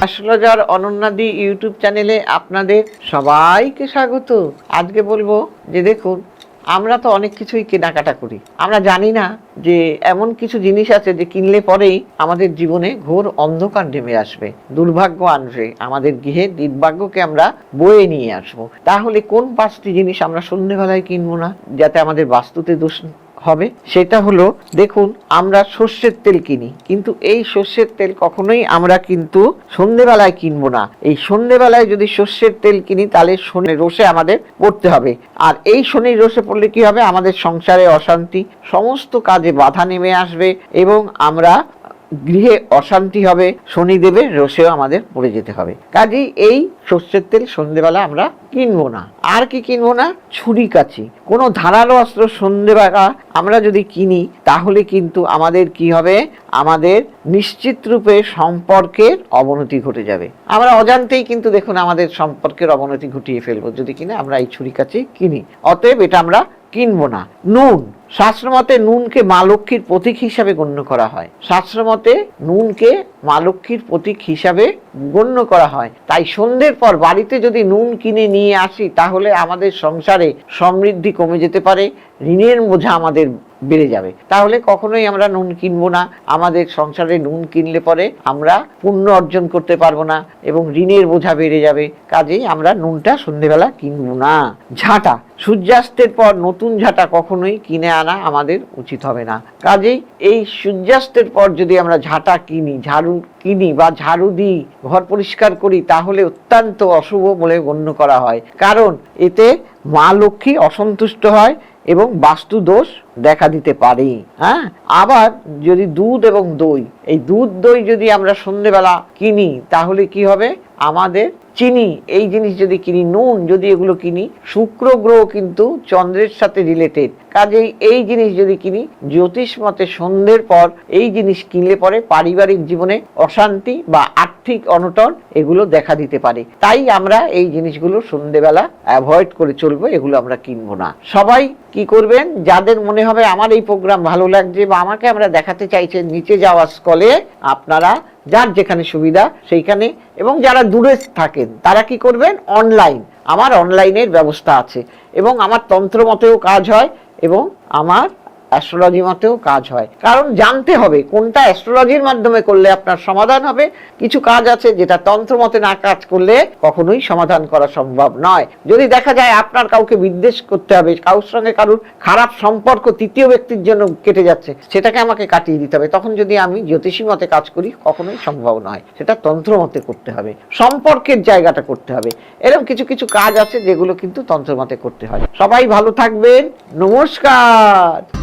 Astrologer অনন্যাদি YouTube চ্যানেলে আপনাদের সবাইকে স্বাগত। আজকে বলবো যে দেখুন, আমরা তো অনেক কিছুই কেনাকাটা করি, আমরা জানি না যে এমন কিছু জিনিস আছে যে কিনলে পরেই আমাদের জীবনে ঘোর অন্ধকার নেমে আসবে, দুর্ভাগ্য আনবে, আমাদের গৃহে দুর্ভাগ্যকে আমরা বয়ে নিয়ে আসবো। তাহলে কোন 5টি জিনিস আমরা সন্ধ্যেবেলায় কিনবো না, যাতে আমাদের বাস্তুতে দোষ হবে? সেটা হলো, দেখুন, আমরা সর্ষের তেল কিনি, কিন্তু এই সর্ষের তেল কখনোই আমরা কিন্তু সন্ধ্যেবেলায় কিনবো না। এই সন্ধ্যেবেলায় যদি সর্ষের তেল কিনি তাহলে শনির রোষে আমাদের পড়তে হবে, আর এই শনির রোষে পড়লে কি হবে? আমাদের সংসারে অশান্তি, সমস্ত কাজে বাধা নেমে আসবে এবং আমরা গৃহে অশান্তি হবে, শনিদেবের রোষেও আমাদের পড়ে যেতে হবে। কাজেই এই সর্ষের তেল সন্ধ্যেবেলা আমরা কিনবো না। আর কি কিনবো না? ছুরি কাঁচি, কোনো ধারালো অস্ত্র সন্ধ্যেবেলা আমরা যদি কিনি তাহলে কিন্তু আমাদের কি হবে? আমাদের নিশ্চিত রূপে সম্পর্কের অবনতি ঘটে যাবে। আমরা অজান্তেই কিন্তু দেখুন আমাদের সম্পর্কের অবনতি ঘটিয়ে ফেলবো যদি কিনা আমরা এই ছুরি কাঁচি কিনি। অতএব এটা আমরা কিনবো না। নুন, শাস্ত্রমতে নুনকে মা লক্ষ্মীর প্রতীক হিসাবে গণ্য করা হয়। শাস্ত্রমতে নুনকে মা লক্ষ্মীর প্রতীক হিসাবে গণ্য করা হয়। তাই সন্ধ্যের পর বাড়িতে যদি নুন কিনে নিয়ে আসি তাহলে আমাদের সংসারে সমৃদ্ধি কমে যেতে পারে, ঋণের বোঝা আমাদের বেড়ে যাবে। তাহলে কখনোই আমরা নুন কিনবো না। আমাদের সংসারে নুন কিনলে পরে আমরা পুণ্য অর্জন করতে পারবো না এবং ঋণের বোঝা বেড়ে যাবে। কাজেই আমরা নুনটা সন্ধ্যেবেলা কিনবো না। ঝাঁটা, সূর্যাস্তের পর নতুন ঝাঁটা কখনোই কিনে আনা আমাদের উচিত হবে না। কাজেই এই সূর্যাস্তের পর যদি আমরা ঝাঁটা কিনি, ঝাড়ু কিনি বা ঝাড়ু দিই, ঘর পরিষ্কার করি, তাহলে অত্যন্ত অশুভ বলে গণ্য করা হয়। কারণ এতে মা লক্ষ্মী অসন্তুষ্ট হয় এবং বাস্তু দোষ দেখা দিতে পারে। আবার যদি দুধ এবং দই, এই দুধ দই যদি আমরা সন্ধ্যেবেলা কিনি তাহলে কি হবে? আমাদের চিনি, এই জিনিস যদি কিনি, নুন যদি এগুলো কিনি, শুক্র গ্রহ কিন্তু চন্দ্রের সাথে রিলেটেড। কাজেই এই জিনিস যদি কিনি, জ্যোতিষ মতে সন্ধ্যের পর এই জিনিস কিনলে পরে পারিবারিক জীবনে অশান্তি বা আর্থিক অনটন এগুলো দেখা দিতে পারে। তাই আমরা এই জিনিসগুলো সন্ধ্যেবেলা অ্যাভয়েড করে চলবো, এগুলো আমরা কিনবো না। সবাই কি করবেন? যাদের মনে হবে আমার এই প্রোগ্রাম ভালো লাগছে বা আমাকে আমরা দেখাতে চাইছেন, নিচে যাওয়া স্কলে আপনারা যার যেখানে সুবিধা সেইখানে, এবং যারা দূরে থাকেন তারা কি করবেন? অনলাইন, আমার অনলাইনের ব্যবস্থা আছে এবং আমার তন্ত্র মতেও কাজ হয় এবং আমার অ্যাস্ট্রোলজি মতেও কাজ হয়। কারণ জানতে হবে কোনটা অ্যাস্ট্রোলজির মাধ্যমে করলে আপনার সমাধান হবে। কিছু কাজ আছে যেটা তন্ত্র মতে না কাজ করলে কখনোই সমাধান করা সম্ভব নয়। যদি দেখা যায় আপনার কাউকে বিদ্বেষ করতে হবে, কারোর সঙ্গে কারোর খারাপ সম্পর্ক তৃতীয় ব্যক্তির জন্য কেটে যাচ্ছে, সেটাকে আমাকে কাটিয়ে দিতে হবে, তখন যদি আমি জ্যোতিষী মতে কাজ করি কখনোই সম্ভব নয়। সেটা তন্ত্র মতে করতে হবে, সম্পর্কের জায়গাটা করতে হবে। এরকম কিছু কিছু কাজ আছে যেগুলো কিন্তু তন্ত্র মতে করতে হয়। সবাই ভালো থাকবেন, নমস্কার।